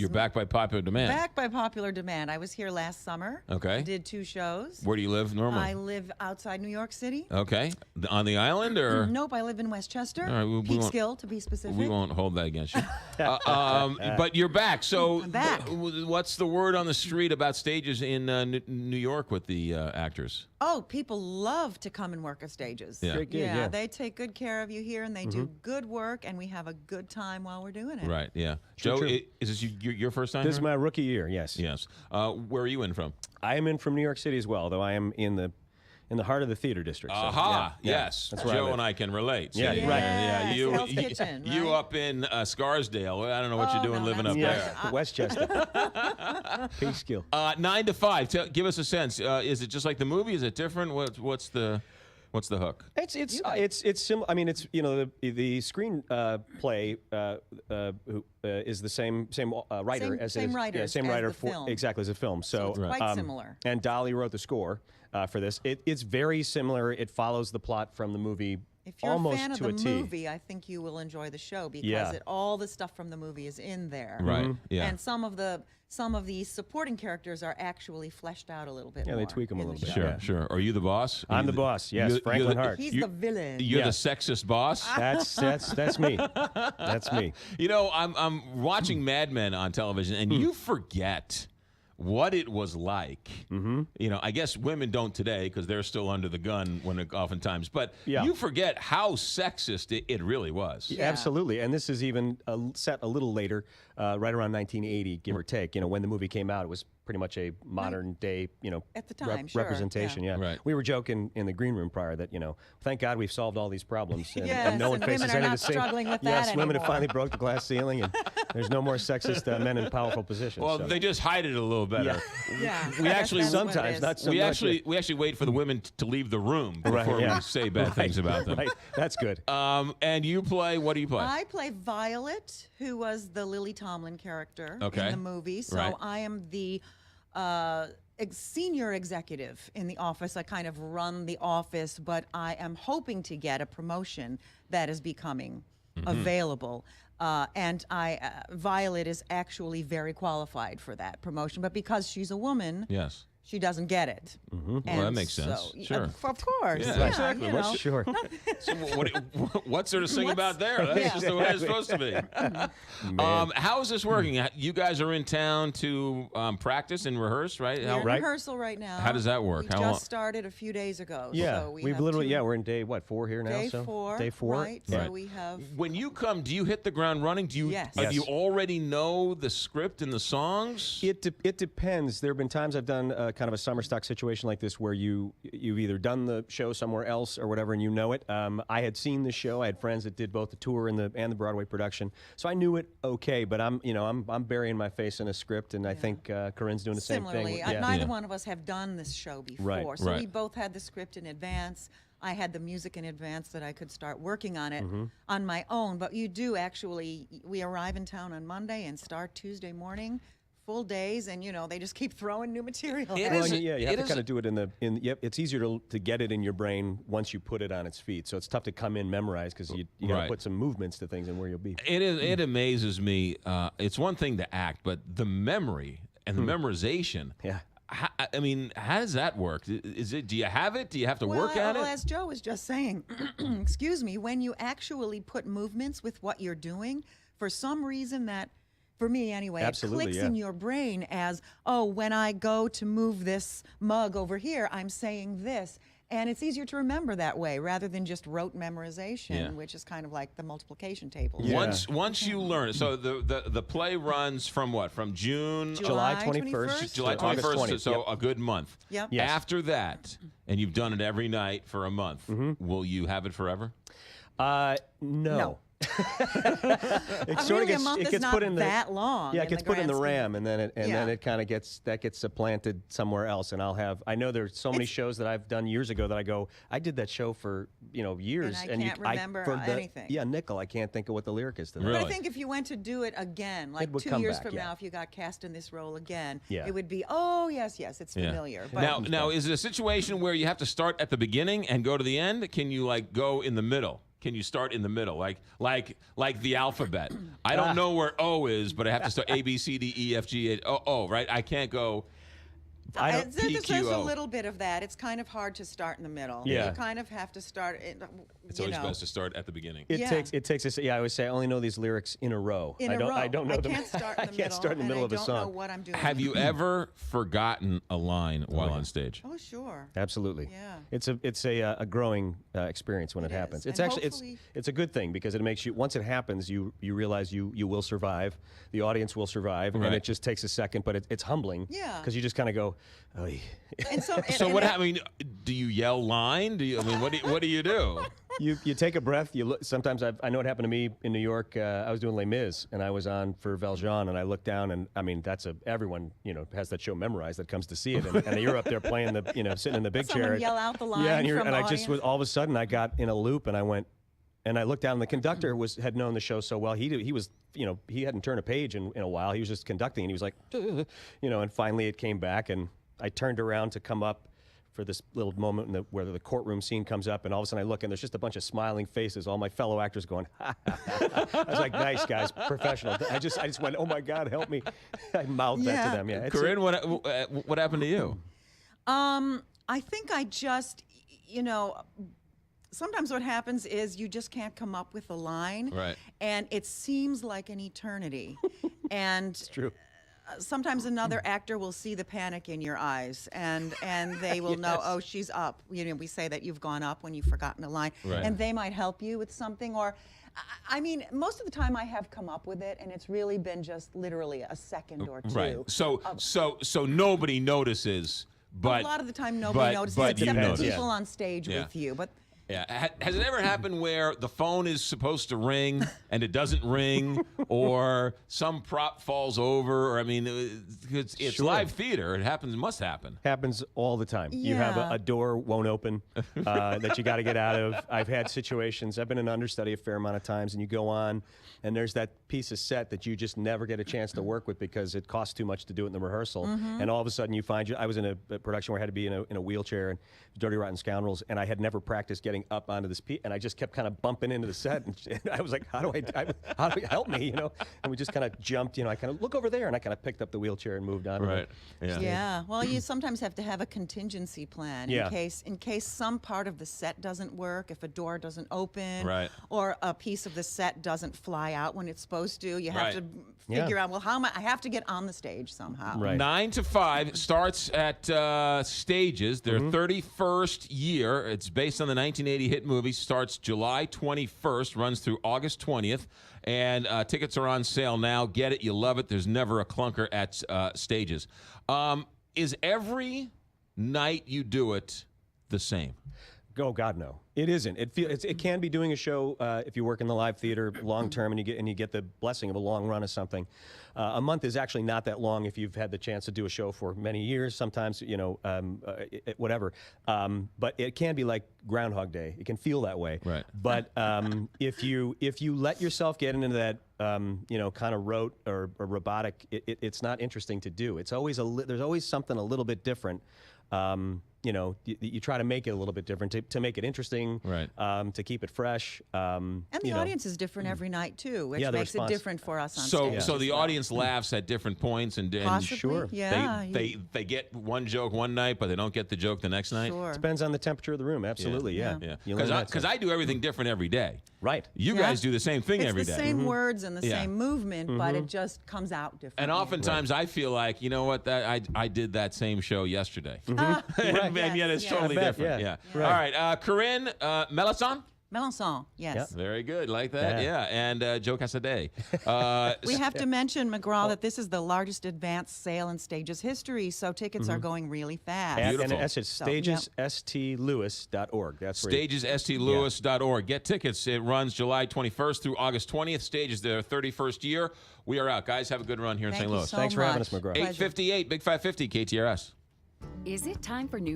You're back by popular demand. Back by popular demand. I was here last summer. Okay. I did 2 shows. Where do you live normally? I live outside New York City. Okay. On the island or? Nope, I live in Westchester. All right, we won't- Peekskill, to be specific. We won't hold that against you. But you're back. So I'm back. What's the word on the street about stages in New York with the actors? Oh, people love to come and work at stages. Yeah. Great gig, yeah. They take good care of you here, and they do good work, and we have a good time while we're doing it. Right, yeah. True, Joe, true. is this your first time This is here? my rookie year, yes. Yes. Where are you in from? I am in from New York City as well, though I am in the heart of the theater district. So, Aha, yeah, yeah, yes. that's where I Joe live. and I can relate. Yeah, See? right. Yes, You, Hell's Kitchen, you right? up in Scarsdale. I don't know what Oh, you're doing no, living up that's- there. Yeah, Westchester. Peekskill. 9 to 5. Give us a sense. Is it just like the movie? Is it different? What's the hook? It's similar. I mean, it's the screen play is the same writer as Same it is, writers same as writer the for film. exactly as a film. So it's quite similar. And Dolly wrote the score for this. It's very similar. It follows the plot from the movie. If you're almost a fan of to the a T. movie, I think you will enjoy the show because Yeah. all the stuff from the movie is in there. Right. Yeah. And some of the supporting characters are actually fleshed out a little bit Yeah, more. they tweak them a in the little bit. show. Sure, Yeah. sure. Are you the boss? Are I'm you the boss. Yes, you're Franklin the- Hart. He's You- the villain. You're Yeah. the sexist boss. That's me. That's me. You know, I'm watching Mad Men on television, and you forget what it was like. You know, I guess women don't today because they're still under the gun oftentimes. But Yeah. you forget how sexist it really was. Yeah. Absolutely, and this is even set a little later, right around 1980, give or take. You know, when the movie came out, it was pretty much a modern day, At the time, sure, representation. yeah. Yeah, Right. We were joking in the green room prior that thank God we've solved all these problems, and, Yes, and no one and women faces are any not of the same. struggling with yes, that women have anymore. finally broke the glass ceiling, and there's no more sexist men in powerful positions. Well, so. they just hide it a little better. Yeah. We actually That's what it sometimes is. not so we much. actually wait for the women to leave the room Right, before yeah. we say bad things about them. Right, that's good. And you play. What do you play? I play Violet, who was the Lily Tomlin character Okay. in the movie. So Right. I am the senior executive in the office. I kind of run the office, but I am hoping to get a promotion that is becoming available. And Violet is actually very qualified for that promotion, but because she's a woman, Yes. she doesn't get it. Well, that makes sense. Sure. Of course. Yeah, Yeah, exactly. you know. Sure. So what's there to sing about there? That's just the way it's supposed to be. How is this working? You guys are in town to practice and rehearse, right? We're in Right. rehearsal right now. How does that work? We How long- just started a few days ago. Yeah, so we we've have literally two- we're in day 4 here now. Day so 4. Day 4. Right. Yeah. So we have. When you come, do you hit the ground running? Do you? Yes. Do you Yes. already know the script and the songs? It depends. There have been times I've done kind of a summer stock situation like this where you've either done the show somewhere else or whatever and you know it. I had seen the show. I had friends that did both the tour and the Broadway production, so I knew it okay. But I'm burying my face in a script, and I think Corinne's doing the same Similarly, thing. neither Yeah. one of us have done this show before, Right, so right. we both had the script in advance. I had the music in advance that I could start working on it on my own. But you do actually. We arrive in town on Monday and start Tuesday morning. Full days, and they just keep throwing new material. It at Well, is- us. you have it to is- kind of do it Yep, it's easier to get it in your brain once you put it on its feet. So it's tough to come in memorized because you got to Right. put some movements to things and where you'll be. It amazes me. It's one thing to act, but the memory and the memorization. Yeah. I mean, how does that work? Is it? Do you have it? Do you have to work at well, it? as Joe was just saying, excuse me, when you actually put movements with what you're doing, for some reason that, for me anyway, Absolutely, it clicks yeah. in your brain as, oh, when I go to move this mug over here, I'm saying this. And it's easier to remember that way rather than just rote memorization, Yeah. which is kind of like the multiplication table. Yeah. Once you learn it, so the play runs from what? From June, July July 21st. July to August 21st, 20th. so Yep. a good month. Yep. Yes. After that, and you've done it every night for a month, will you have it forever? No. No. It sort of Really, a gets month it is gets not put in the that long Yeah, in it gets the put in the grand scheme. RAM, and then Yeah. it kind of gets supplanted somewhere else. And I know there's so many shows that I've done years ago that I did that show for years, And I can't remember for anything. nickel. I can't think of what the lyric is to that. Really? But I think if you went to do it again, like would 2 come years back, from yeah. now, if you got cast in this role again, Yeah. it would be, oh, yes, it's Yeah. familiar. But Now, is it a situation where you have to start at the beginning and go to the end? Can you go in the middle? can you start in the middle, like the alphabet? I don't know where O is, but I have to start A, B, C, D, E, F, G, H, O, right? I can't go. There's a little bit of that. It's kind of hard to start in the middle. Yeah. You kind of have to start. It's always best to start at the beginning. It takes us. Yeah, I always say I only know these lyrics in a row. I don't know them. I can't start in the middle. I can't start in the middle of a song. I don't know what I'm doing. Have you ever forgotten a line while on stage? Oh, sure. Absolutely. Yeah. It's a growing experience when it It happens. is. It's And actually hopefully- it's a good thing because it makes you, once it happens, you realize you will survive. The audience will survive, Right. and it just takes a second, but it's humbling. Yeah. Because you just kind of go, "Oy." And so, So what happened? I mean, do you yell line? What do you do? You take a breath. You look. Sometimes I know it happened to me in New York. I was doing Les Mis, and I was on for Valjean, and I looked down, and I mean, everyone has that show memorized that comes to see it, and you're up there playing sitting in the big someone chair. yell out the line Yeah, and, from the I just audience? was all of a sudden I got in a loop, and I went. And I looked down, and the conductor had known the show so well. He was, he hadn't turned a page in a while. He was just conducting, and he was like, and finally it came back, and I turned around to come up for this little moment where the courtroom scene comes up, and all of a sudden I look, and there's just a bunch of smiling faces, all my fellow actors going, ha, ha, ha. I was like, nice, guys, professional. I just went, oh, my God, help me. I mouthed that to them. Yeah, Corinne, what happened to you? I think I just, sometimes what happens is you just can't come up with a line. Right. And it seems like an eternity. And It's true. sometimes another actor will see the panic in your eyes, and they will know, oh, she's up. We say that you've gone up when you've forgotten a line. Right. And they might help you with something. Or, I mean, most of the time I have come up with it, and it's really been just literally a second or two. Right. So nobody notices, but a lot of the time nobody notices, but you except the notice. people on stage with you. But Yeah. Has it ever happened where the phone is supposed to ring and it doesn't ring, or some prop falls over? Or I mean, it's Sure. live theater. It happens. It must happen. Happens all the time. You have Yeah. a door won't open that you got to get out of. I've had situations. I've been an understudy a fair amount of times, and you go on, and there's that piece of set that you just never get a chance to work with because it costs too much to do it in the rehearsal. And all of a sudden, you find I was in a production where I had to be in a wheelchair, and Dirty Rotten Scoundrels, and I had never practiced getting up onto this piece, and I just kept kind of bumping into the set, and I was like, how do I help me, And we just kind of jumped, I kind of look over there, and I kind of picked up the wheelchair and moved on. Right. Yeah. yeah, well, you sometimes have to have a contingency plan Yeah. in case some part of the set doesn't work, if a door doesn't open, Right. or a piece of the set doesn't fly out when it's supposed to. You have Right. to Yeah. figure out, well, how am I have to get on the stage somehow. Right. 9 to 5 starts at Stages. Their 31st year. It's based on the 1980 hit movie. Starts July 21st, runs through August 20th, and tickets are on sale now. Get it, you love it. There's never a clunker at Stages. Is every night you do it the same? Oh God, no! It isn't. It can be doing a show if you work in the live theater long term and you get the blessing of a long run of something. A month is actually not that long if you've had the chance to do a show for many years. Sometimes whatever. But it can be like Groundhog Day. It can feel that way. Right. But if you let yourself get into that kind of rote or robotic, it's not interesting to do. It's always there's always something a little bit different. You try to make it a little bit different to make it interesting, Right. To keep it fresh. And the audience is different every night too, which Yeah, the makes response. it different for us on So, stage. so as the well. audience laughs at different points, and Possibly, Sure. yeah. they get one joke one night, but they don't get the joke the next night. Sure. Depends on the temperature of the room. Absolutely, yeah. Yeah, You learn that because stuff. I do everything different every day. Right. You Yeah. guys do the same thing It's every the day. same words and the Yeah. same movement, but it just comes out differently. And oftentimes I feel like, you know what, that I did that same show yesterday. and yet it's Yes, totally I bet, different. yeah. Yeah. All right, Corinne Melisson? Melanson, yes. Very good, like that, Yeah. And Joe Casadei. We have to mention, McGraw, that this is the largest advanced sale in Stages history, so tickets are going really fast. Beautiful. And it's So, stagesSTLewis.org. That's where StagesSTLewis.org. Get tickets. It runs July 21st through August 20th. Stages their 31st year. We are out. Guys, have a good run here in Thank St. you Louis. so Thanks for having much. us, McGraw. Pleasure. 858, Big 550, KTRS. Is it time for new